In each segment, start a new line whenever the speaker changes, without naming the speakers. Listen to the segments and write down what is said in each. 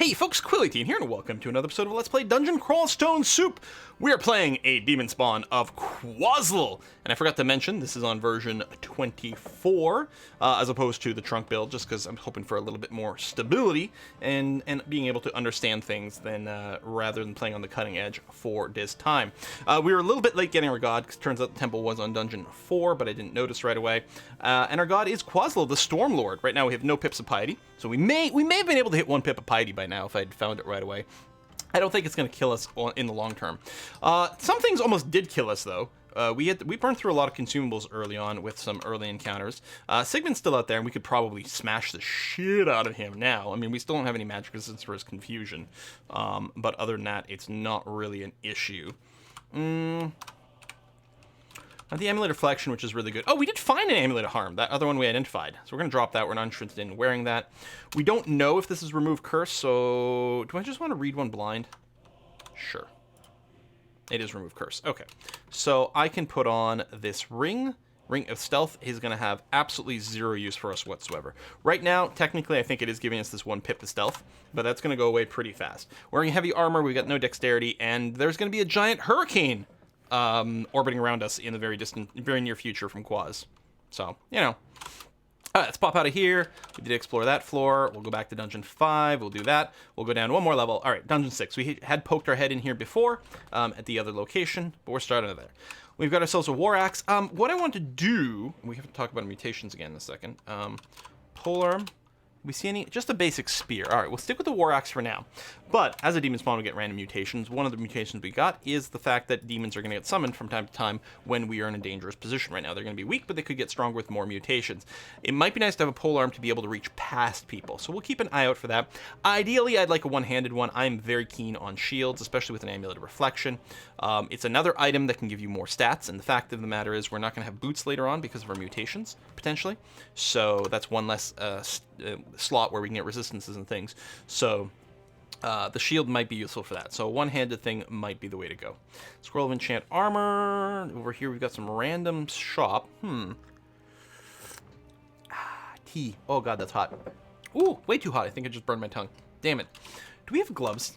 Hey folks, Quilly18 here, and welcome to another episode of Let's Play Dungeon Crawl Stone Soup. We are playing a demon spawn of Qazlal, and I forgot to mention, this is on version 24, as opposed to the trunk build, just because I'm hoping for a little bit more stability and being able to understand things than rather than playing on the cutting edge for this time. We were a little bit late getting our god, because it turns out the temple was on dungeon 4, but I didn't notice right away. And our god is Qazlal, the Storm Lord. Right now we have no pips of piety, so we may have been able to hit 1 pip of piety by now if I'd found it right away. I don't think it's going to kill us in the long term. Some things almost did kill us though. We burned through a lot of consumables early on with some early encounters. Sigmund's still out there, and we could probably smash the shit out of him now. I mean, we still don't have any magic resistance for his confusion, but other than that, it's not really an issue. The Amulet of Reflection, which is really good. Oh, we did find an Amulet of Harm, that other one we identified. So we're going to drop that. We're not interested in wearing that. We don't know if this is Remove Curse, so do I just want to read one blind? Sure. It is Remove Curse. Okay. So I can put on this ring. Ring of Stealth is going to have absolutely zero use for us whatsoever. Right now, technically, I think it is giving us this 1 pip to stealth, but that's going to go away pretty fast. Wearing heavy armor, we've got no dexterity, and there's going to be a giant hurricane orbiting around us in the very near future from Quaz. So, you know. Let's pop out of here. We did explore that floor. We'll go back to Dungeon 5. We'll do that. We'll go down 1 more level. All right, Dungeon 6. We had poked our head in here before at the other location, but we're starting there. We've got ourselves a War Axe. What I want to do, we have to talk about mutations again in a second. Polearm. We see any? Just a basic spear. All right, we'll stick with the War Axe for now. But as a demon spawn, we get random mutations. One of the mutations we got is the fact that demons are going to get summoned from time to time when we are in a dangerous position. Right now, they're going to be weak, but they could get stronger with more mutations. It might be nice to have a polearm to be able to reach past people, so we'll keep an eye out for that. Ideally, I'd like a one-handed one. I'm very keen on shields, especially with an Amulet of Reflection. It's another item that can give you more stats, and the fact of the matter is we're not going to have boots later on because of our mutations, potentially. So that's one less slot where we can get resistances and things. So the shield might be useful for that. So a one-handed thing might be the way to go. Scroll of Enchant Armor. Over here we've got some random shop. Tea. Oh god, that's hot. Ooh, way too hot. I think I just burned my tongue. Damn it. Do we have gloves?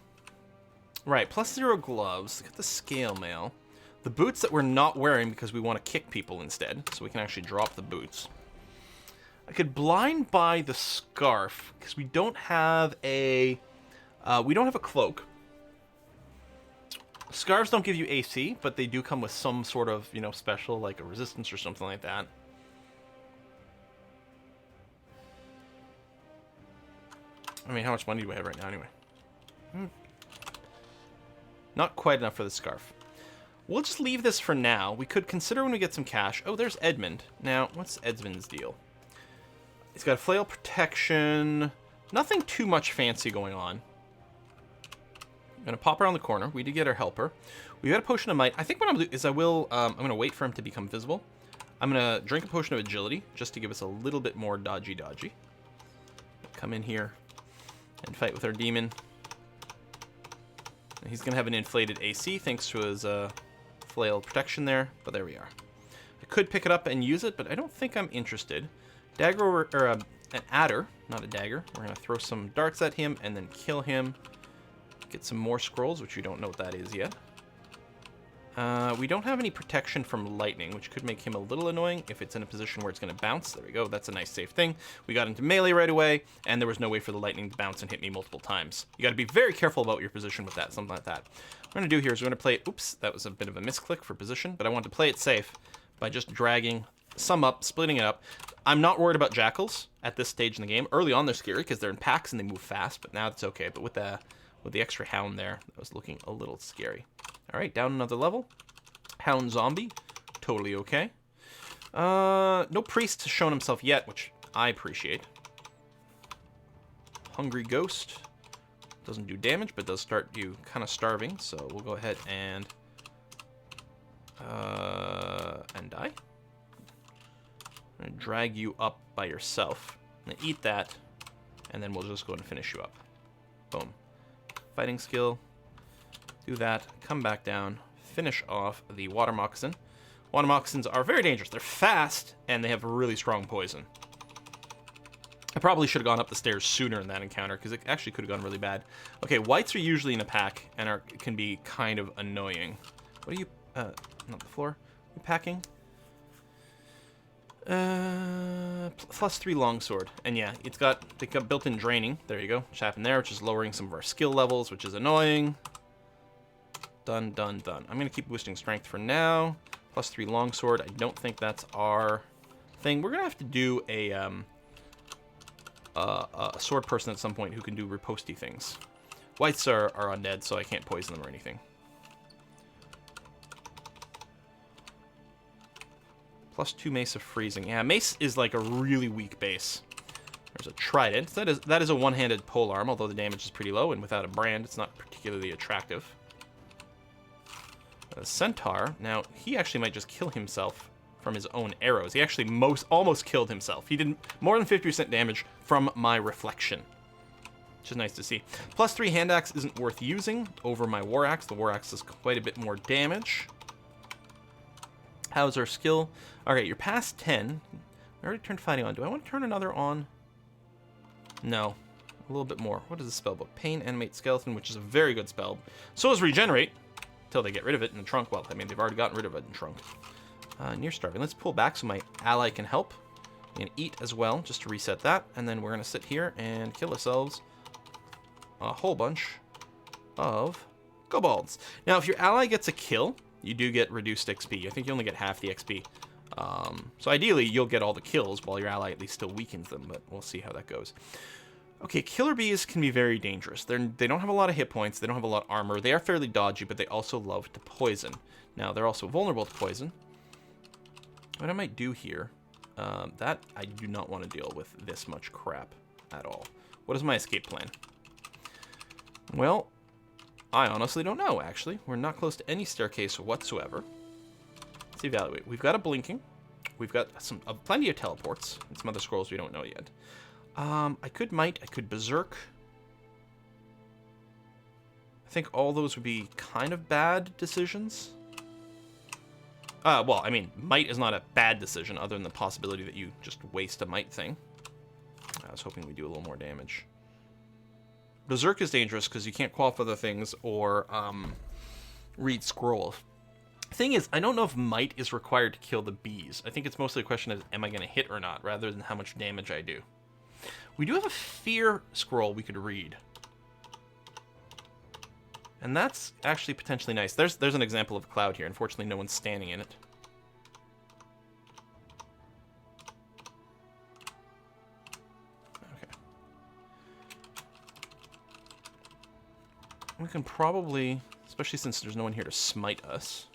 Right, +0 gloves. Got the Snail Mail. The boots that we're not wearing because we want to kick people instead. So we can actually drop the boots. I could blind buy the scarf because we don't have a cloak. Scarves don't give you AC, but they do come with some sort of, you know, special, like a resistance or something like that. I mean, how much money do we have right now anyway? Not quite enough for the scarf. We'll just leave this for now. We could consider when we get some cash. Oh, there's Edmund. Now, what's Edmund's deal? He's got a flail protection. Nothing too much fancy going on. I'm gonna pop around the corner. We did get our helper. We got a potion of might. I think what I'm gonna do is I'm gonna wait for him to become visible. I'm gonna drink a potion of agility just to give us a little bit more dodgy. Come in here and fight with our demon. And he's gonna have an inflated AC thanks to his flail protection there. But there we are. I could pick it up and use it, but I don't think I'm interested. Dagger or an adder, not a dagger. We're gonna throw some darts at him and then kill him. Get some more scrolls, which we don't know what that is yet. We don't have any protection from lightning, which could make him a little annoying if it's in a position where it's going to bounce. There we go. That's a nice safe thing. We got into melee right away, and there was no way for the lightning to bounce and hit me multiple times. You got to be very careful about your position with that, something like that. What we're going to do here is we're going to play it. Oops, that was a bit of a misclick for position, but I want to play it safe by just dragging some up, splitting it up. I'm not worried about jackals at this stage in the game. Early on, they're scary because they're in packs and they move fast, but now it's okay. But with the extra hound there, that was looking a little scary. All right, down another level. Hound zombie, totally okay. No priest has shown himself yet, which I appreciate. Hungry ghost. Doesn't do damage, but does start you kind of starving, so we'll go ahead and die. I'm gonna drag you up by yourself. I'm gonna eat that, and then we'll just go and finish you up. Boom. Fighting skill. Do that. Come back down. Finish off the water moccasin. Water moccasins are very dangerous. They're fast, and they have really strong poison. I probably should have gone up the stairs sooner in that encounter, because it actually could have gone really bad. Okay, whites are usually in a pack and can be kind of annoying. What are you... not the floor. You packing? +3 longsword. And yeah, they got built-in draining. There you go. Which happened there, which is lowering some of our skill levels, which is annoying. Done, done, done. I'm going to keep boosting strength for now. +3 longsword. I don't think that's our thing. We're going to have to do a sword person at some point who can do riposty things. Whites are undead, so I can't poison them or anything. +2 mace of freezing. Yeah, mace is like a really weak base. There's a trident. That is a one-handed polearm, although the damage is pretty low, and without a brand, it's not particularly attractive. A centaur. Now, he actually might just kill himself from his own arrows. He actually almost killed himself. He did more than 50% damage from my reflection, which is nice to see. +3 hand axe isn't worth using over my war axe. The war axe does quite a bit more damage. How's our skill? All right, you're past 10. I already turned fighting on. Do I want to turn another on? No. A little bit more. What is the spell book? Pain, Animate, Skeleton, which is a very good spell. So is Regenerate, until they get rid of it in the trunk. Well, I mean, they've already gotten rid of it in trunk. Near starving. Let's pull back so my ally can help. And eat as well, just to reset that. And then we're going to sit here and kill ourselves a whole bunch of kobolds. Now, if your ally gets a kill, you do get reduced XP. I think you only get half the XP. So ideally, you'll get all the kills while your ally at least still weakens them, but we'll see how that goes. Okay, killer bees can be very dangerous. They don't have a lot of hit points. They don't have a lot of armor. They are fairly dodgy, but they also love to poison. Now, they're also vulnerable to poison. What I might do here, that I do not want to deal with this much crap at all. What is my escape plan? Well, I honestly don't know, actually. We're not close to any staircase whatsoever. Let's evaluate. We've got a blinking. We've got plenty of teleports and some other scrolls we don't know yet. I could might. I could berserk. I think all those would be kind of bad decisions. Well, I mean, might is not a bad decision other than the possibility that you just waste a might thing. I was hoping we'd do a little more damage. Berserk is dangerous because you can't qualify other things or read scrolls. Thing is, I don't know if might is required to kill the bees. I think it's mostly a question of am I going to hit or not, rather than how much damage I do. We do have a fear scroll we could read. And that's actually potentially nice. There's an example of a cloud here. Unfortunately, no one's standing in it. Okay. We can probably, especially since there's no one here to smite us,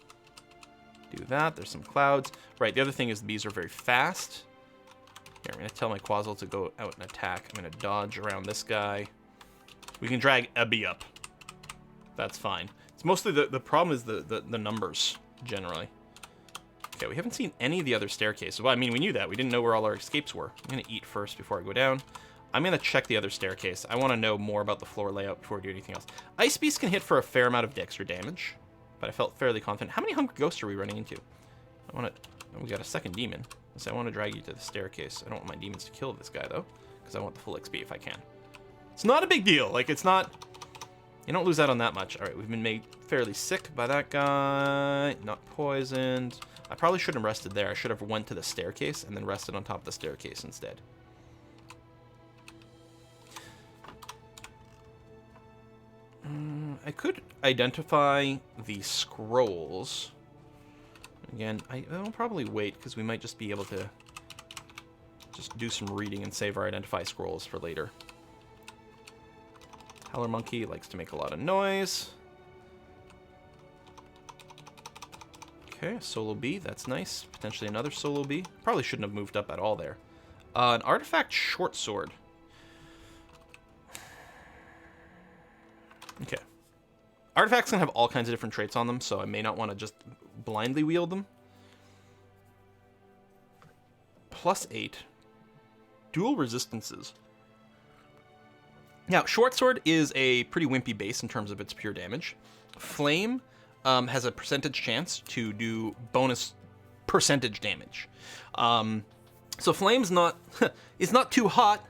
do that. There's some clouds. Right, the other thing is the bees are very fast. Here, I'm going to tell my Qazlal to go out and attack. I'm going to dodge around this guy. We can drag a bee up. That's fine. It's mostly the problem is the numbers, generally. Okay, we haven't seen any of the other staircases. Well, I mean, we knew that. We didn't know where all our escapes were. I'm going to eat first before I go down. I'm going to check the other staircase. I want to know more about the floor layout before we do anything else. Ice Beast can hit for a fair amount of Dexter damage, but I felt fairly confident. How many Hungry Ghosts are we running into? I want to... Oh, we got a second demon. So I want to drag you to the staircase. I don't want my demons to kill this guy, though, because I want the full XP if I can. It's not a big deal. Like, it's not... You don't lose out on that much. All right, we've been made fairly sick by that guy. Not poisoned. I probably shouldn't have rested there. I should have went to the staircase and then rested on top of the staircase instead. I could identify the scrolls. Again, I'll probably wait because we might just be able to just do some reading and save our identify scrolls for later. Howler Monkey likes to make a lot of noise. Okay, solo bee, that's nice. Potentially another solo bee. Probably shouldn't have moved up at all there. An artifact short sword. Okay. Artifacts can have all kinds of different traits on them, so I may not want to just blindly wield them. +8. Dual resistances. Now, short sword is a pretty wimpy base in terms of its pure damage. Flame has a percentage chance to do bonus percentage damage. So flame's not is not too hot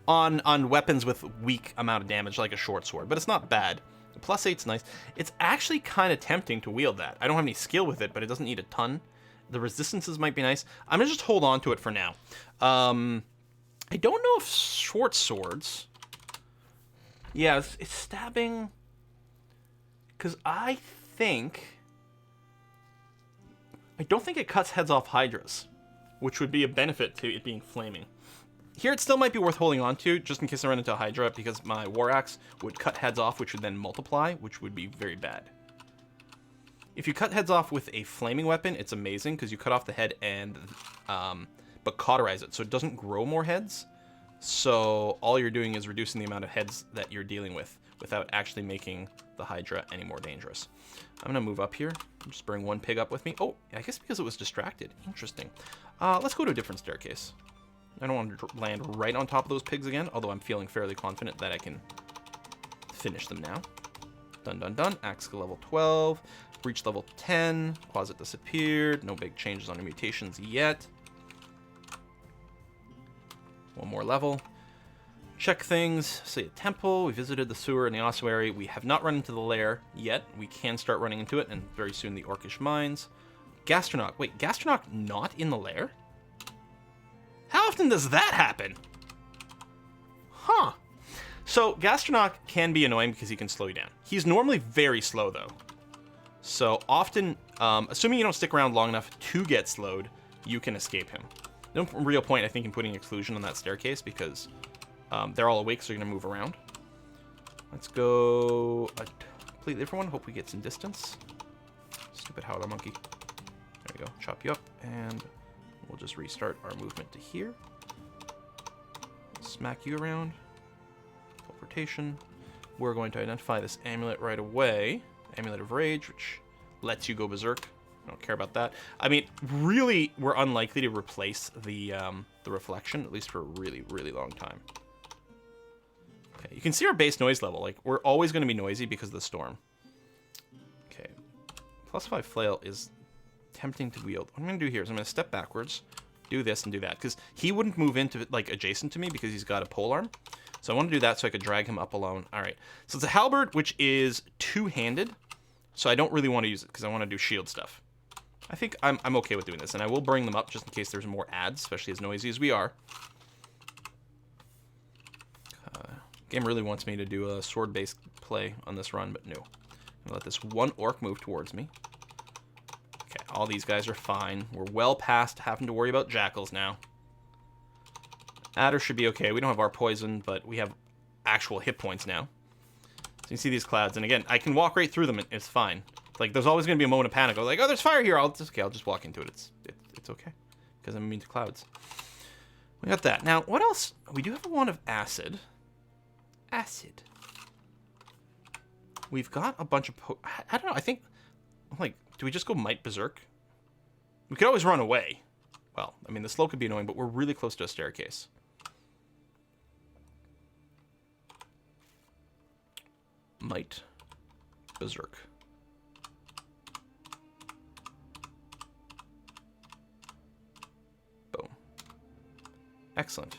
on weapons with weak amount of damage like a short sword, but it's not bad. The +8's nice. It's actually kind of tempting to wield that. I don't have any skill with it, but it doesn't need a ton. The resistances might be nice. I'm gonna just hold on to it for now. I don't know if short swords. Yeah, it's stabbing. Because I don't think it cuts heads off hydras, which would be a benefit to it being flaming. Here it still might be worth holding on to, just in case I run into a hydra, because my war axe would cut heads off, which would then multiply, which would be very bad. If you cut heads off with a flaming weapon, it's amazing, because you cut off the head and but cauterize it, so it doesn't grow more heads. So all you're doing is reducing the amount of heads that you're dealing with without actually making the hydra any more dangerous. I'm gonna move up here. Just bring one pig up with me. Oh, I guess because it was distracted. Interesting. Let's go to a different staircase. I don't want to land right on top of those pigs again, although I'm feeling fairly confident that I can finish them now. Done, done, done. Axe skill level 12. Breach level 10. Closet disappeared. No big changes on the mutations yet. One more level. Check things. Say a temple. We visited the sewer and the ossuary. We have not run into the lair yet. We can start running into it, and very soon the Orcish mines. Gastronaut. Wait, Gastronaut not in the lair? How often does that happen? Huh. So Gastronaut can be annoying because he can slow you down. He's normally very slow though. So often, assuming you don't stick around long enough to get slowed, you can escape him. No real point, I think, in putting exclusion on that staircase because they're all awake, so you're gonna move around. Let's go a completely different one. Hope we get some distance. Stupid howler monkey. There we go. Chop you up, and we'll just restart our movement to here. Smack you around. Teleportation. We're going to identify this amulet right away. Amulet of Rage, which lets you go berserk. I don't care about that. I mean, really, we're unlikely to replace the reflection, at least for a really, really long time. Okay, you can see our base noise level. Like, we're always going to be noisy because of the storm. Okay, +5 flail is tempting to wield. What I'm going to do here is I'm going to step backwards, do this, and do that. Because he wouldn't move into, like, adjacent to me because he's got a polearm. So I want to do that so I could drag him up alone. All right. So it's a halberd, which is two-handed. So I don't really want to use it because I want to do shield stuff. I think I'm okay with doing this. And I will bring them up just in case there's more ads, especially as noisy as we are. Game really wants me to do a sword-based play on this run, but no. I'm going to let this one orc move towards me. Okay, all these guys are fine. We're well past having to worry about jackals now. Adder should be okay. We don't have our poison, but we have actual hit points now. So you can see these clouds, and again, I can walk right through them, and it's fine. Like, there's always going to be a moment of panic. I was like, oh, there's fire here. I'll just walk into it. It's okay, because I'm immune to clouds. We got that. Now, what else? We do have a wand of acid. Acid. We've got a bunch of... I don't know. I think, like, do we just go Might Berserk? We could always run away. Well, I mean, the slow could be annoying, but we're really close to a staircase. Might Berserk. Boom. Excellent.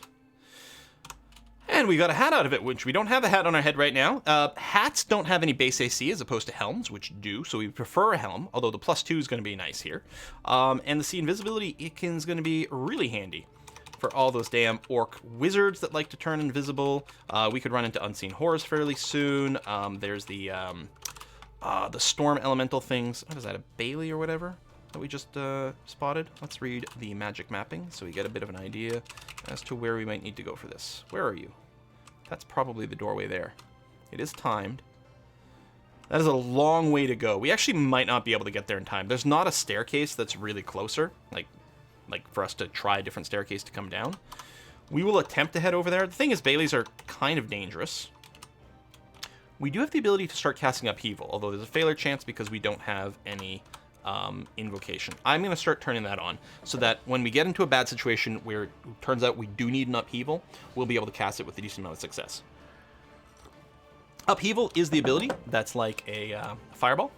And we got a hat out of it, which we don't have a hat on our head right now. Hats don't have any base AC as opposed to helms, which do, so we prefer a helm, although the +2 is going to be nice here. And the invisibility is going to be really handy for all those damn orc wizards that like to turn invisible. We could run into unseen horrors fairly soon. There's the storm elemental things. What is that, a Bailey or whatever that we just spotted? Let's read the magic mapping so we get a bit of an idea as to where we might need to go for this. Where are you? That's probably the doorway there. It is timed. That is a long way to go. We actually might not be able to get there in time. There's not a staircase that's really closer, like for us to try a different staircase to come down. We will attempt to head over there. The thing is, Baileys are kind of dangerous. We do have the ability to start casting Upheaval, although there's a failure chance because we don't have any invocation. I'm going to start turning that on so that when we get into a bad situation where it turns out we do need an Upheaval, we'll be able to cast it with a decent amount of success. Upheaval is the ability that's like a fireball.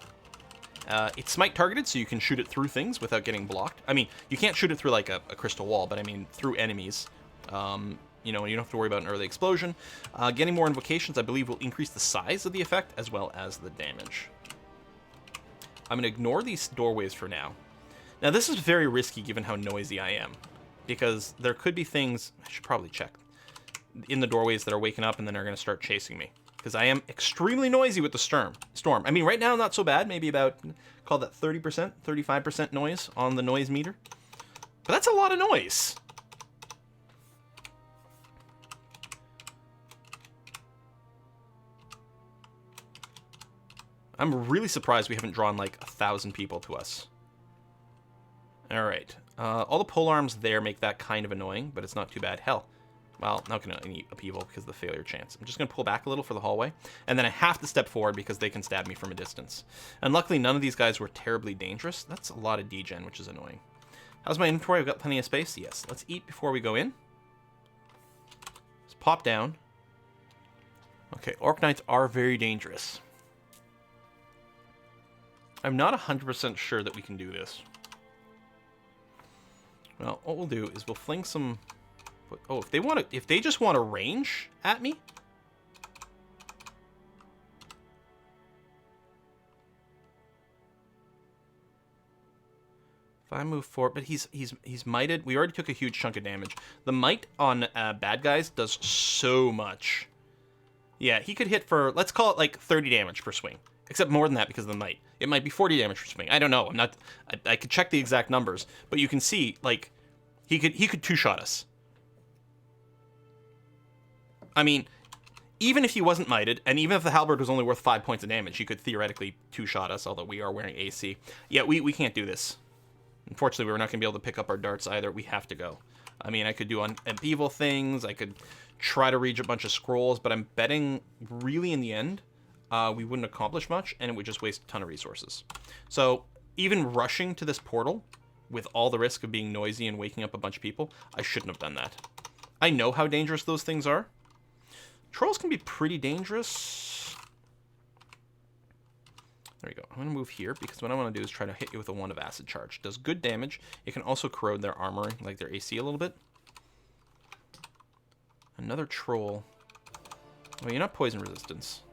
It's smite targeted, so you can shoot it through things without getting blocked. I mean, you can't shoot it through like a crystal wall, but I mean through enemies. You know, you don't have to worry about an early explosion. Getting more invocations, I believe, will increase the size of the effect as well as the damage. I'm going to ignore these doorways for now. Now, this is very risky given how noisy I am, because there could be things, I should probably check, in the doorways that are waking up and then are going to start chasing me, because I am extremely noisy with the storm. I mean, right now, not so bad, maybe about, call that 30%, 35% noise on the noise meter, but that's a lot of noise. I'm really surprised we haven't drawn like 1,000 people to us. All right. All the pole arms there make that kind of annoying, but it's not too bad. Hell, well, not going to any upheaval because of the failure chance. I'm just going to pull back a little for the hallway, and then I have to step forward because they can stab me from a distance. And luckily, none of these guys were terribly dangerous. That's a lot of degen, which is annoying. How's my inventory? I've got plenty of space. Yes. Let's eat before we go in. Let's pop down. Okay, Orc Knights are very dangerous. I'm not 100% sure that we can do this. Well, what we'll do is we'll fling some... Oh, if they just want to range at me... If I move forward... But he's mited. We already took a huge chunk of damage. The mite on bad guys does so much. Yeah, he could hit for... Let's call it like 30 damage per swing. Except more than that because of the might. It might be 40 damage per swing. I don't know. I could check the exact numbers, but you can see like he could two-shot us. I mean, even if he wasn't mited, and even if the halberd was only worth 5 points of damage, he could theoretically two-shot us. Although we are wearing AC. Yeah, we can't do this. Unfortunately, we're not going to be able to pick up our darts either. We have to go. I mean, I could do upheaval things. I could try to reach a bunch of scrolls, but I'm betting really in the end. We wouldn't accomplish much, and it would just waste a ton of resources. So even rushing to this portal with all the risk of being noisy and waking up a bunch of people, I shouldn't have done that. I know how dangerous those things are. Trolls can be pretty dangerous. There we go. I'm going to move here because what I want to do is try to hit you with a 1 of acid charge. It does good damage. It can also corrode their armor, like their AC a little bit. Another troll. Well, you're not poison resistance,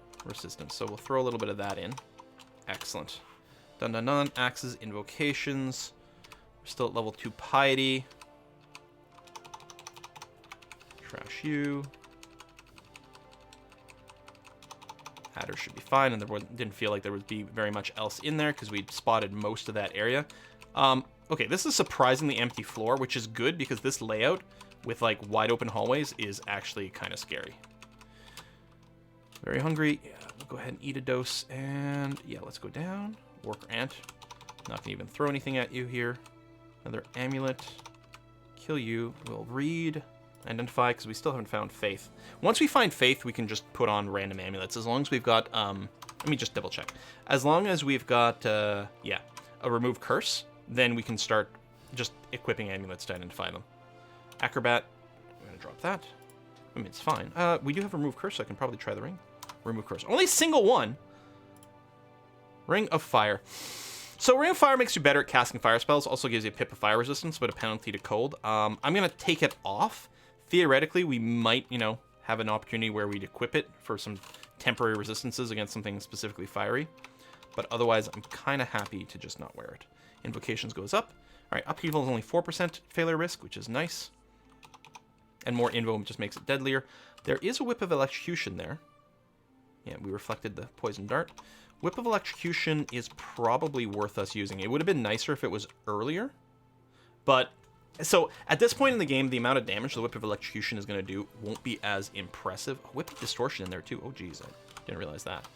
so we'll throw a little bit of that in. Excellent. Dun dun dun. Axes, invocations. We're still at level 2 piety. Trash you. Adder should be fine, and there didn't feel like there would be very much else in there because we'd spotted most of that area. Okay, this is surprisingly empty floor, which is good because this layout with like wide open hallways is actually kind of scary. Very hungry. Yeah, we'll go ahead and eat a dose. And yeah, let's go down. Worker ant. Not gonna even throw anything at you here. Another amulet. Kill you. We'll read. Identify, because we still haven't found faith. Once we find faith, we can just put on random amulets. As long as we've got, let me just double check. As long as we've got, yeah, a remove curse, then we can start just equipping amulets to identify them. Acrobat. We're gonna drop that. I mean, it's fine. We do have remove curse, so I can probably try the ring. Remove curse. Only a single one. Ring of Fire. So Ring of Fire makes you better at casting fire spells. Also gives you a pip of fire resistance, but a penalty to cold. I'm going to take it off. Theoretically, we might, you know, have an opportunity where we'd equip it for some temporary resistances against something specifically fiery. But otherwise, I'm kind of happy to just not wear it. Invocations goes up. All right, Upheaval is only 4% failure risk, which is nice. And more invo just makes it deadlier. There is a Whip of Electrocution there. Yeah, we reflected the poison dart. Whip of Electrocution is probably worth us using. It would have been nicer if it was earlier. But, so, at this point in the game, the amount of damage the Whip of Electrocution is going to do won't be as impressive. A Whip of Distortion in there, too. Oh, geez, I didn't realize that.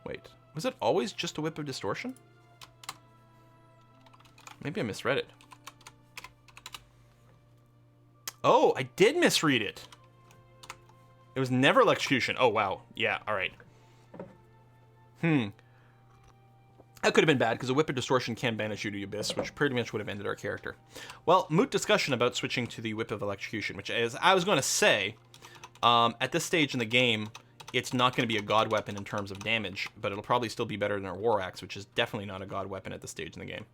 Wait, was it always just a Whip of Distortion? Maybe I misread it. Oh, I did misread it. It was never Electrocution. Oh, wow. Yeah, all right. That could have been bad, because a Whip of Distortion can banish you to the Abyss, which pretty much would have ended our character. Well, moot discussion about switching to the Whip of Electrocution, which is, I was going to say, at this stage in the game, it's not going to be a god weapon in terms of damage, but it'll probably still be better than our War Axe, which is definitely not a god weapon at this stage in the game.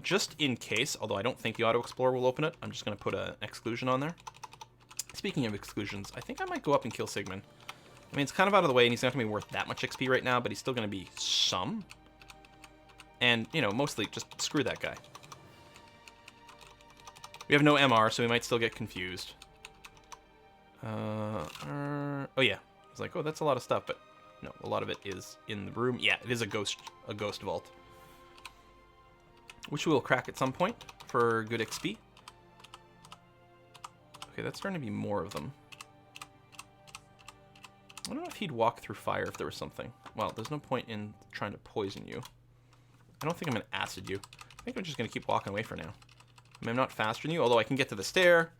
Just in case, although I don't think the Auto Explorer will open it, I'm just going to put an exclusion on there. Speaking of exclusions, I think I might go up and kill Sigmund. I mean, it's kind of out of the way, and he's not going to be worth that much XP right now, but he's still going to be some. And, you know, mostly just screw that guy. We have no MR, so we might still get confused. Oh, yeah. I was like, oh, that's a lot of stuff, but no, a lot of it is in the room. Yeah, it is a ghost vault. Which we will crack at some point for good XP. Okay, that's starting to be more of them. I don't know if he'd walk through fire if there was something. Well, there's no point in trying to poison you. I don't think I'm going to acid you. I think I'm just going to keep walking away for now. I mean, I'm not faster than you, although I can get to the stair,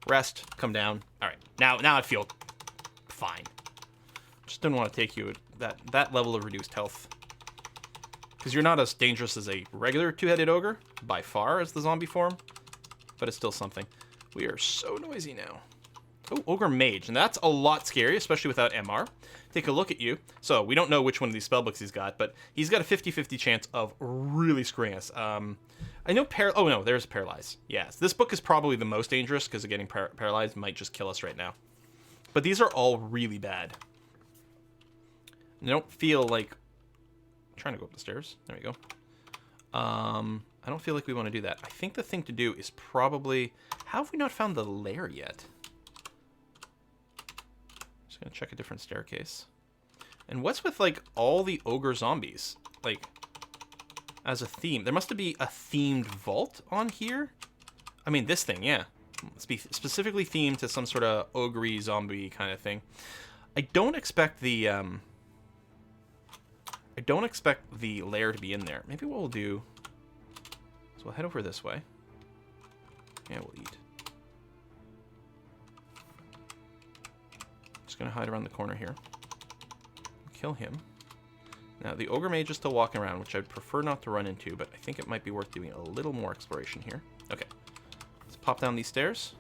rest, come down. All right, now I feel fine. Just didn't want to take you at that level of reduced health. Because you're not as dangerous as a regular two-headed ogre, by far, as the zombie form. But it's still something. We are so noisy now. Oh, Ogre Mage, and that's a lot scary, especially without MR. Take a look at you. So, we don't know which one of these spellbooks he's got, but he's got a 50-50 chance of really screwing us. I know oh no, there's Paralyze. Yes, this book is probably the most dangerous, because getting Paralyzed might just kill us right now. But these are all really bad. I don't feel like... I'm trying to go up the stairs. There we go. I don't feel like we want to do that. I think the thing to do is probably... How have we not found the lair yet? Just gonna check a different staircase. And what's with, like, all the ogre zombies? Like, as a theme. There must be a themed vault on here? I mean, this thing, yeah. Must be specifically themed to some sort of ogre zombie kind of thing. I don't expect the lair to be in there. Maybe what we'll do is we'll head over this way. Yeah, we'll eat. Just gonna hide around the corner here. Kill him. Now, the Ogre Mage is still walking around, which I'd prefer not to run into, but I think it might be worth doing a little more exploration here. Okay. Let's pop down these stairs.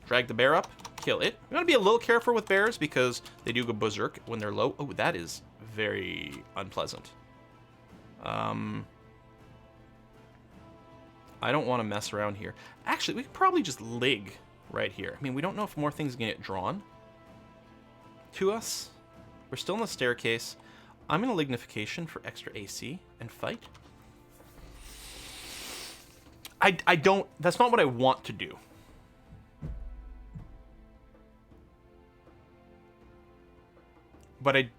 Drag the bear up. Kill it. We want to be a little careful with bears because they do go berserk when they're low. Oh, that is very unpleasant. I don't want to mess around here. Actually, we could probably just lig right here. I mean, we don't know if more things are going to get drawn to us. We're still in the staircase. I'm going to lignification for extra AC and fight. I don't... That's not what I want to do. But I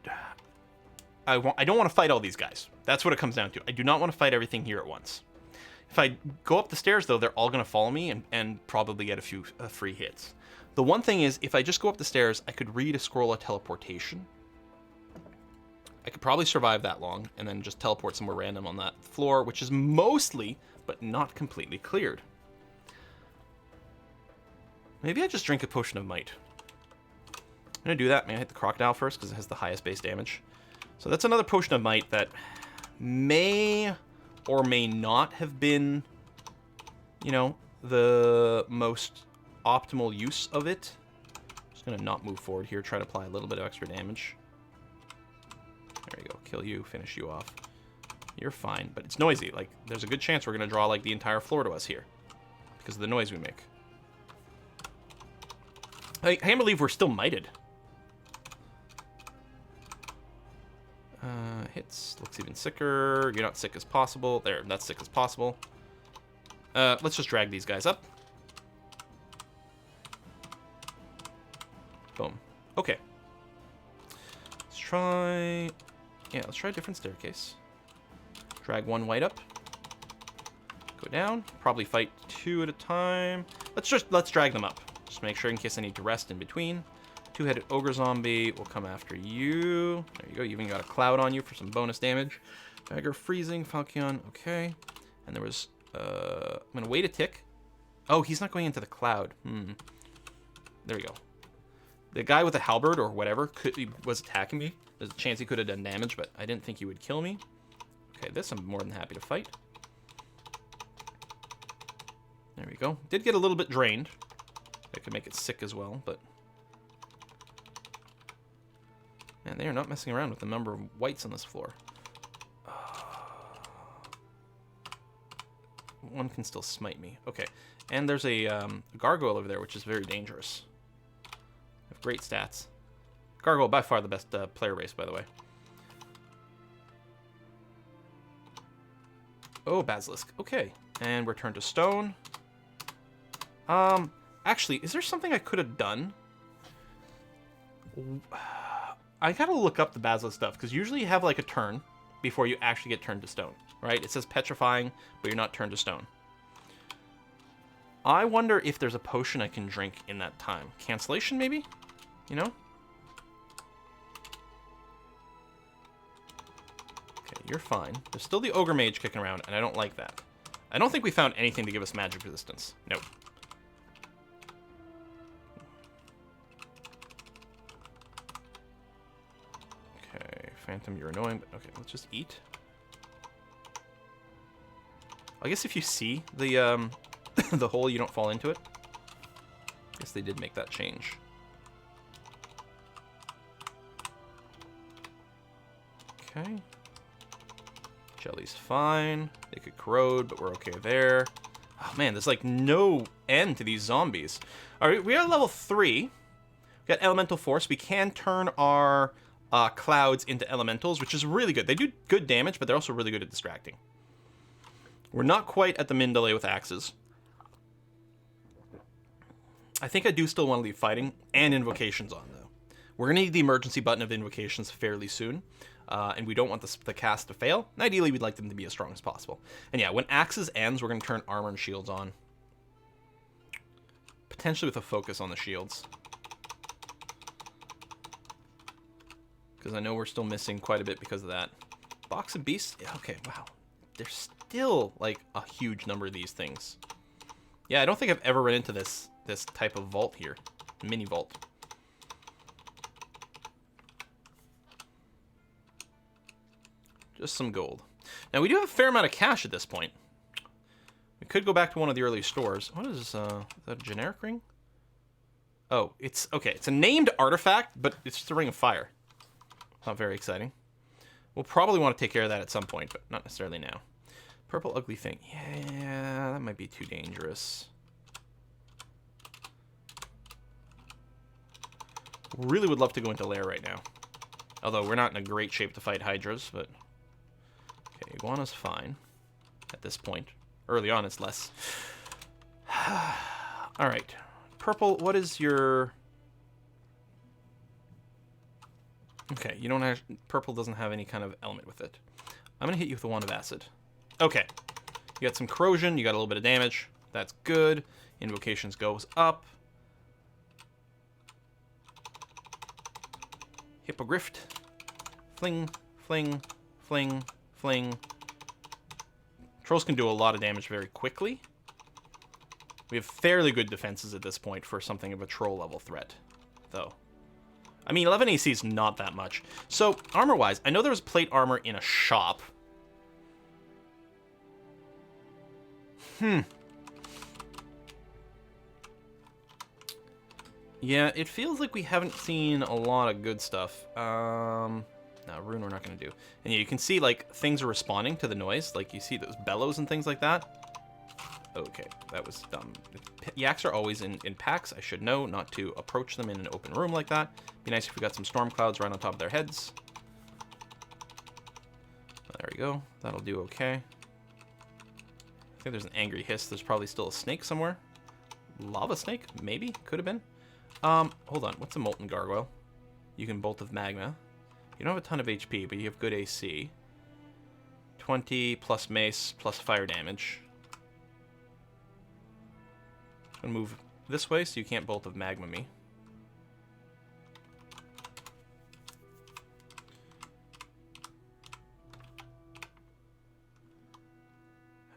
don't want to fight all these guys. That's what it comes down to. I do not want to fight everything here at once. If I go up the stairs, though, they're all going to follow me and probably get a few free hits. The one thing is, if I just go up the stairs, I could read a scroll of teleportation. I could probably survive that long and then just teleport somewhere random on that floor, which is mostly, but not completely cleared. Maybe I just drink a potion of might. I'm going to do that. May I hit the crocodile first because it has the highest base damage. So that's another potion of might that may or may not have been, you know, the most optimal use of it. Just going to not move forward here. Try to apply a little bit of extra damage. There we go. Kill you. Finish you off. You're fine, but it's noisy. Like, there's a good chance we're going to draw, like, the entire floor to us here because of the noise we make. I can't believe we're still mighted. Hits. Looks even sicker. You're not sick as possible. There, that's sick as possible. Let's just drag these guys up. Boom. Okay. Let's try... Yeah, let's try a different staircase. Drag one white up. Go down. Probably fight two at a time. Let's drag them up. Just make sure in case I need to rest in between. Two-headed ogre zombie will come after you. There you go. You even got a cloud on you for some bonus damage. Dagger freezing, Falchion. Okay. And there was... I'm going to wait a tick. Oh, he's not going into the cloud. There we go. The guy with the halberd or whatever was attacking me. There's a chance he could have done damage, but I didn't think he would kill me. Okay, this I'm more than happy to fight. There we go. Did get a little bit drained. I could make it sick as well, but... Man, they are not messing around with the number of whites on this floor. One can still smite me. Okay. And there's a gargoyle over there, which is very dangerous. Have great stats. Gargoyle, by far the best player race, by the way. Oh, Basilisk. Okay. And we're turned to stone. Actually, is there something I could have done? I gotta look up the Basilisk stuff, because usually you have like a turn before you actually get turned to stone, right? It says petrifying, but you're not turned to stone. I wonder if there's a potion I can drink in that time. Cancellation, maybe? You know? Okay, you're fine. There's still the Ogre Mage kicking around, and I don't like that. I don't think we found anything to give us magic resistance. Nope. Okay, Phantom, you're annoying, but okay, let's just eat. I guess if you see the the hole, you don't fall into it. I guess they did make that change. Okay. Jelly's fine. They could corrode, but we're okay there. Oh man, there's like no end to these zombies. Alright, we are level 3. We got Elemental Force. We can turn our clouds into elementals, which is really good. They do good damage, but they're also really good at distracting. We're not quite at the min delay with axes. I think I do still want to leave fighting and invocations on, though. We're going to need the emergency button of invocations fairly soon, and we don't want the cast to fail. And ideally, we'd like them to be as strong as possible. And yeah, when axes ends, we're going to turn armor and shields on. Potentially with a focus on the shields. Because I know we're still missing quite a bit because of that. Box of Beasts? Okay, wow. There's still, like, a huge number of these things. Yeah, I don't think I've ever run into this type of vault here. Mini vault. Just some gold. Now, we do have a fair amount of cash at this point. We could go back to one of the early stores. What is that a generic ring? Oh, it's... Okay, it's a named artifact, but it's just a ring of fire. Not very exciting. We'll probably want to take care of that at some point, but not necessarily now. Purple ugly thing. Yeah, that might be too dangerous. Really would love to go into lair right now. Although we're not in a great shape to fight hydras, but... Okay, iguana's fine. At this point. Early on, it's less. Alright. Purple, what is your... Okay, you don't have... Purple doesn't have any kind of element with it. I'm going to hit you with a wand of acid. Okay. You got some corrosion, you got a little bit of damage. That's good. Invocations goes up. Hippogrift. Fling, fling, fling, fling. Trolls can do a lot of damage very quickly. We have fairly good defenses at this point for something of a troll level threat, though. I mean, 11 AC is not that much. So, armor-wise, I know there was plate armor in a shop. Yeah, it feels like we haven't seen a lot of good stuff. No, rune we're not going to do. And yeah, you can see, like, things are responding to the noise. Like, you see those bellows and things like that. Okay, that was dumb. Yaks are always in packs. I should know not to approach them in an open room like that. Be nice if we got some storm clouds right on top of their heads. There we go. That'll do okay. I think there's an angry hiss. There's probably still a snake somewhere. Lava snake? Maybe? Could have been. Hold on. What's a molten gargoyle? You can bolt of magma. You don't have a ton of HP, but you have good AC. 20 plus mace plus fire damage. I'm gonna move this way so you can't bolt of magma me.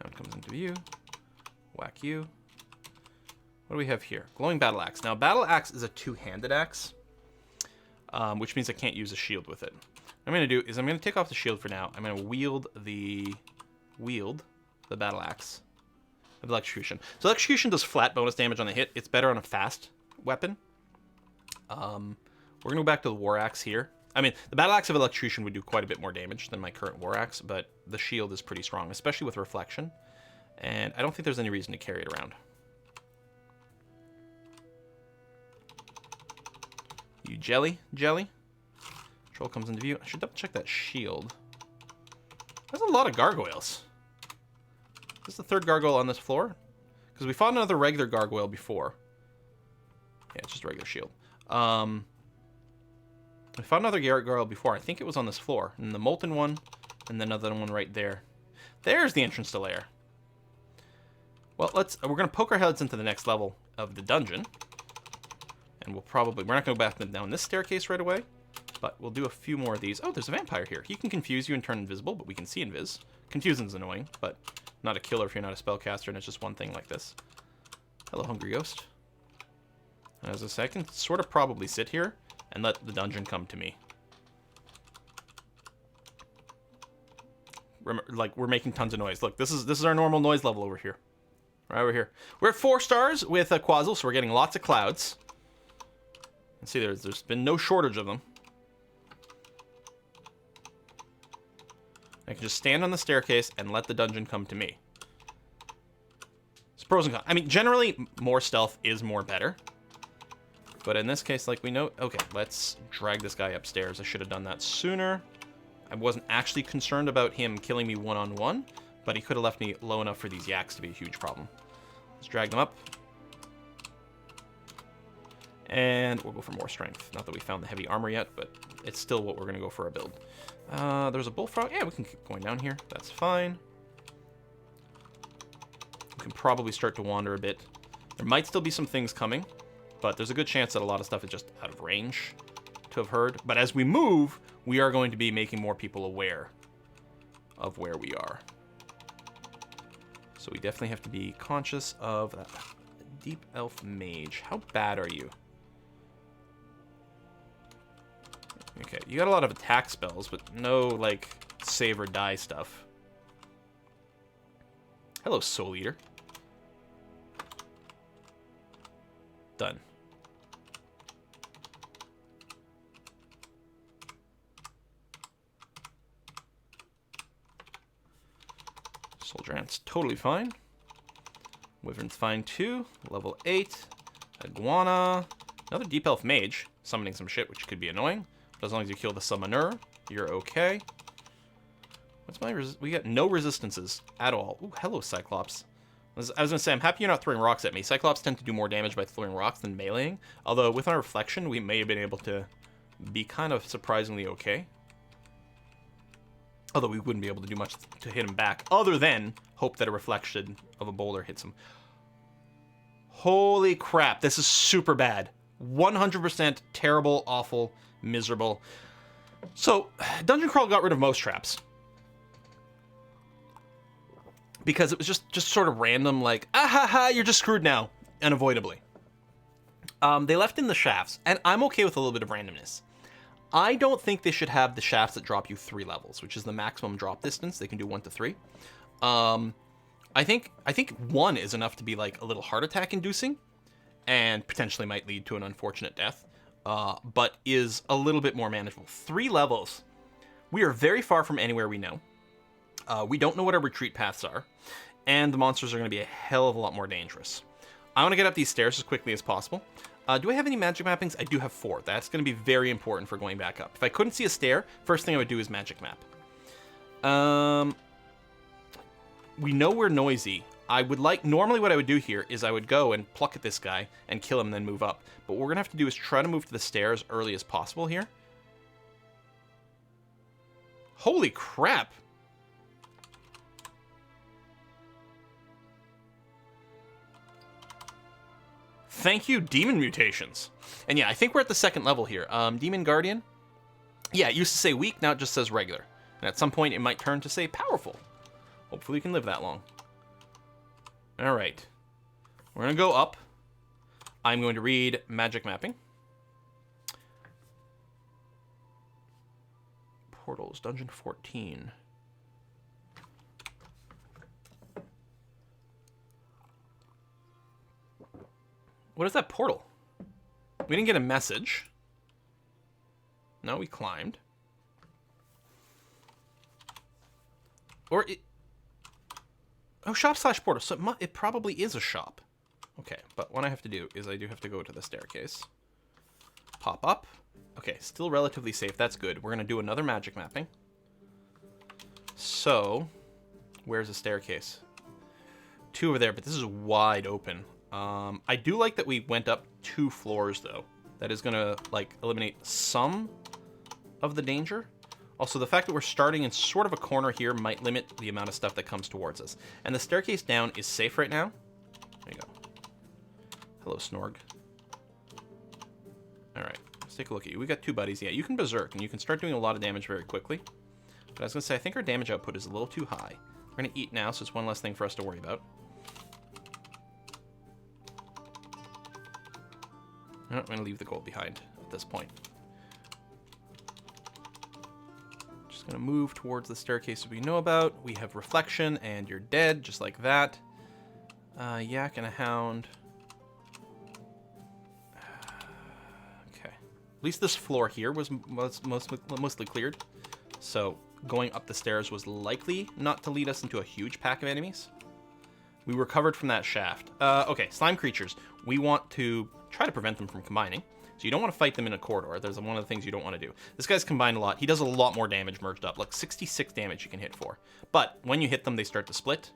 Hound comes into view. Whack you. What do we have here? Glowing battle axe. Now, battle axe is a two-handed axe, which means I can't use a shield with it. What I'm gonna do is I'm gonna take off the shield for now. I'm gonna wield the battle axe. Of electrocution. So electrocution does flat bonus damage on the hit. It's better on a fast weapon. We're gonna go back to the war axe here. I mean, the Battle Axe of Electrocution would do quite a bit more damage than my current War Axe, but the shield is pretty strong, especially with Reflection. And I don't think there's any reason to carry it around. You jelly. Troll comes into view. I should double check that shield. There's a lot of gargoyles. Is this the third gargoyle on this floor? Because we fought another regular gargoyle before. Yeah, it's just a regular shield. We fought another gargoyle before. I think it was on this floor. And the molten one, and then another one right there. There's the entrance to lair. Well, we're gonna poke our heads into the next level of the dungeon. And we're not gonna go back down this staircase right away, but we'll do a few more of these. Oh, there's a vampire here. He can confuse you and turn invisible, but we can see invis. Confusing's annoying, but not a killer if you're not a spellcaster and it's just one thing like this. Hello, Hungry Ghost. As I say, I can sort of probably sit here and let the dungeon come to me. Like, we're making tons of noise. Look, this is our normal noise level over here. Right over here. We're at 4 stars with Qazlal, so we're getting lots of clouds. And see, there's been no shortage of them. I can just stand on the staircase and let the dungeon come to me. It's pros and cons. I mean, generally, more stealth is more better. But in this case, like we know... Okay, let's drag this guy upstairs. I should have done that sooner. I wasn't actually concerned about him killing me one-on-one, but he could have left me low enough for these yaks to be a huge problem. Let's drag them up. And we'll go for more strength. Not that we found the heavy armor yet, but it's still what we're going to go for our build. There's a bullfrog. Yeah, we can keep going down here. That's fine. We can probably start to wander a bit. There might still be some things coming, but there's a good chance that a lot of stuff is just out of range to have heard. But as we move, we are going to be making more people aware of where we are. So we definitely have to be conscious of that Deep Elf Mage. How bad are you? Okay, you got a lot of attack spells, but no, like, save or die stuff. Hello, Soul Eater. Done. Soldier Ant's totally fine. Wyvern's fine too. Level 8. Iguana. Another Deep Elf Mage. Summoning some shit, which could be annoying. But as long as you kill the summoner, you're okay. What's my we got no resistances at all. Ooh, hello, Cyclops. I was going to say, I'm happy you're not throwing rocks at me. Cyclops tend to do more damage by throwing rocks than meleeing. Although, with our reflection, we may have been able to be kind of surprisingly okay. Although we wouldn't be able to do much to hit him back, other than hope that a reflection of a boulder hits him. Holy crap, this is super bad. 100% terrible, awful, miserable. So, Dungeon Crawl got rid of most traps. Because it was just sort of random, like, ah ha ha, you're just screwed now, unavoidably. They left in the shafts, and I'm okay with a little bit of randomness. I don't think they should have the shafts that drop you 3 levels, which is the maximum drop distance. They can do 1 to 3. I think 1 is enough to be like a little heart attack inducing, and potentially might lead to an unfortunate death, but is a little bit more manageable. 3 levels. We are very far from anywhere we know. We don't know what our retreat paths are, and the monsters are going to be a hell of a lot more dangerous. I want to get up these stairs as quickly as possible. Do I have any magic mappings? I do have 4. That's going to be very important for going back up. If I couldn't see a stair, first thing I would do is magic map. We know we're noisy. I would like... Normally what I would do here is I would go and pluck at this guy and kill him and then move up. But what we're going to have to do is try to move to the stairs early as possible here. Holy crap! Thank you, Demon Mutations. And yeah, I think we're at the 2nd level here. Demon Guardian. Yeah, it used to say weak, now it just says regular. And at some point, it might turn to say powerful. Hopefully we can live that long. Alright. We're going to go up. I'm going to read Magic Mapping. Portals, Dungeon 14. What is that portal? We didn't get a message. No, we climbed. Or it... Oh, shop/portal. So it probably is a shop. Okay, but what I have to do is I do have to go to the staircase. Pop up. Okay, still relatively safe. That's good. We're going to do another magic mapping. So, where's the staircase? 2 over there, but this is wide open. I do like that we went up 2 floors, though. That is going to, like, eliminate some of the danger. Also, the fact that we're starting in sort of a corner here might limit the amount of stuff that comes towards us. And the staircase down is safe right now. There you go. Hello, Snorg. All right, let's take a look at you. We got 2 buddies. Yeah, you can berserk, and you can start doing a lot of damage very quickly. But I was going to say, I think our damage output is a little too high. We're going to eat now, so it's one less thing for us to worry about. I'm going to leave the gold behind at this point. Just going to move towards the staircase we know about. We have reflection, and you're dead, just like that. Yak and a hound. Okay. At least this floor here was mostly cleared. So going up the stairs was likely not to lead us into a huge pack of enemies. We recovered from that shaft. Okay, slime creatures. We want to try to prevent them from combining. So you don't want to fight them in a corridor. There's one of the things you don't want to do. This guy's combined a lot. He does a lot more damage merged up. Like 66 damage you can hit for. But when you hit them, they start to split.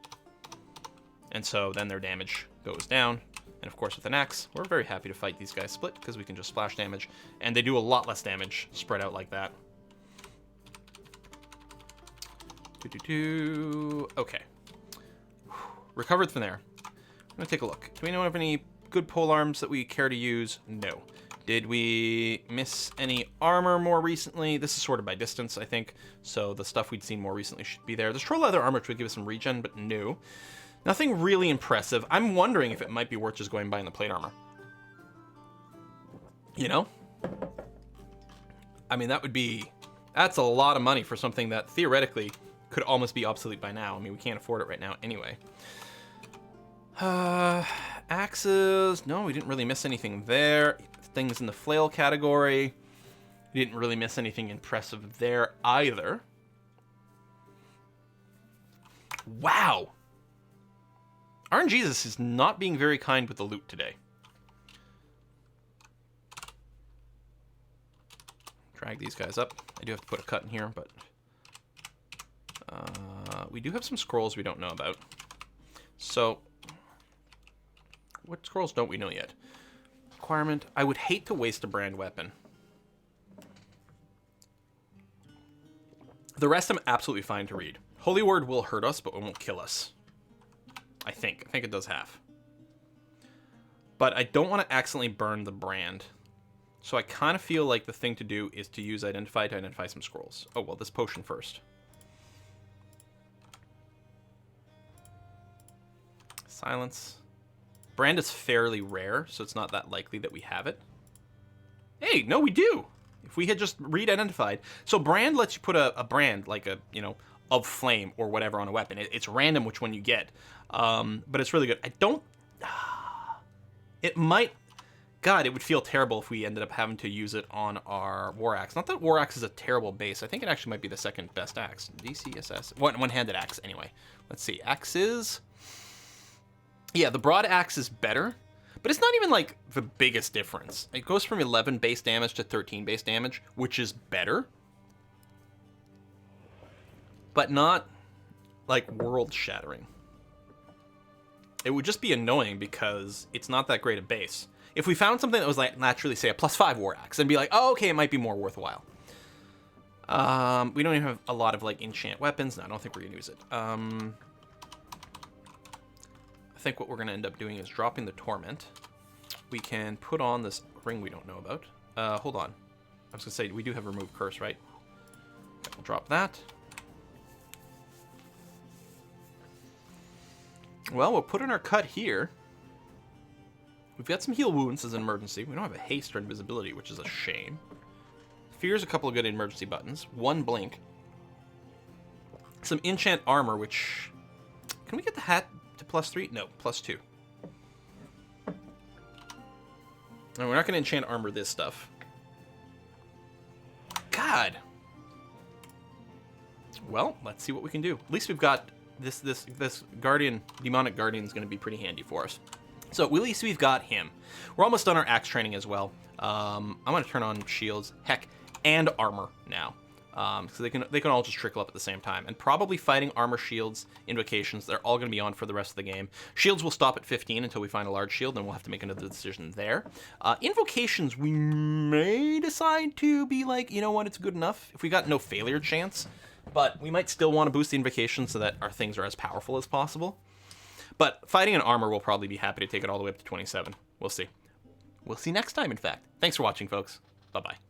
And so then their damage goes down. And of course with an axe, we're very happy to fight these guys split because we can just splash damage. And they do a lot less damage spread out like that. Okay. Recovered from there. I'm going to take a look. Do we know of any good pole arms that we care to use? No. Did we miss any armor more recently? This is sorted by distance, I think. So the stuff we'd seen more recently should be there. There's troll leather armor, which would give us some regen, but no. Nothing really impressive. I'm wondering if it might be worth just going by in the plate armor. You know? I mean, that's a lot of money for something that theoretically could almost be obsolete by now. I mean, we can't afford it right now anyway. Axes. No, we didn't really miss anything there. Things in the flail category. We didn't really miss anything impressive there either. Wow. RNGesus is not being very kind with the loot today. Drag these guys up. I do have to put a cut in here, but we do have some scrolls we don't know about. So, what scrolls don't we know yet? Requirement. I would hate to waste a brand weapon. The rest I'm absolutely fine to read. Holy Word will hurt us, but it won't kill us. I think it does half. But I don't want to accidentally burn the brand. So I kind of feel like the thing to do is to use Identify to identify some scrolls. Oh, well, this potion first. Silence. Brand is fairly rare, so it's not that likely that we have it. Hey, no, we do. If we had just re-identified. So brand lets you put a brand, like a, of flame or whatever on a weapon. It's random which one you get. But it's really good. I don't... It might... God, it would feel terrible if we ended up having to use it on our War Axe. Not that War Axe is a terrible base. I think it actually might be the second best axe. DCSS. One-handed axe, anyway. Let's see. Axes... Yeah, the broad axe is better, but it's not even like the biggest difference. It goes from 11 base damage to 13 base damage, which is better, but not like world shattering. It would just be annoying because it's not that great a base. If we found something that was like naturally, say, a +5 war axe, and be like, oh, okay, it might be more worthwhile. We don't even have a lot of like enchant weapons. No, I don't think we're gonna use it. I think what we're going to end up doing is dropping the Torment. We can put on this ring we don't know about. Hold on. I was going to say, we do have Remove Curse, right? Okay, we'll drop that. Well, we'll put in our cut here. We've got some heal wounds as an emergency. We don't have a haste or invisibility, which is a shame. Fear's a couple of good emergency buttons. 1 blink. Some enchant armor, which... Can we get the hat to +3? No, +2. And we're not going to enchant armor this stuff. bad. Well, let's see what we can do. At least we've got this Guardian, Demonic Guardian is going to be pretty handy for us. So at least we've got him. We're almost done our axe training as well. I'm going to turn on shields, heck, and armor now. So they can all just trickle up at the same time. And probably fighting, armor, shields, invocations, they're all going to be on for the rest of the game. Shields will stop at 15 until we find a large shield, and we'll have to make another decision there. Invocations, we may decide to be like, you know what, it's good enough if we got no failure chance. But we might still want to boost the invocation so that our things are as powerful as possible. But fighting and armor, we'll probably be happy to take it all the way up to 27. We'll see. We'll see next time, in fact. Thanks for watching, folks. Bye-bye.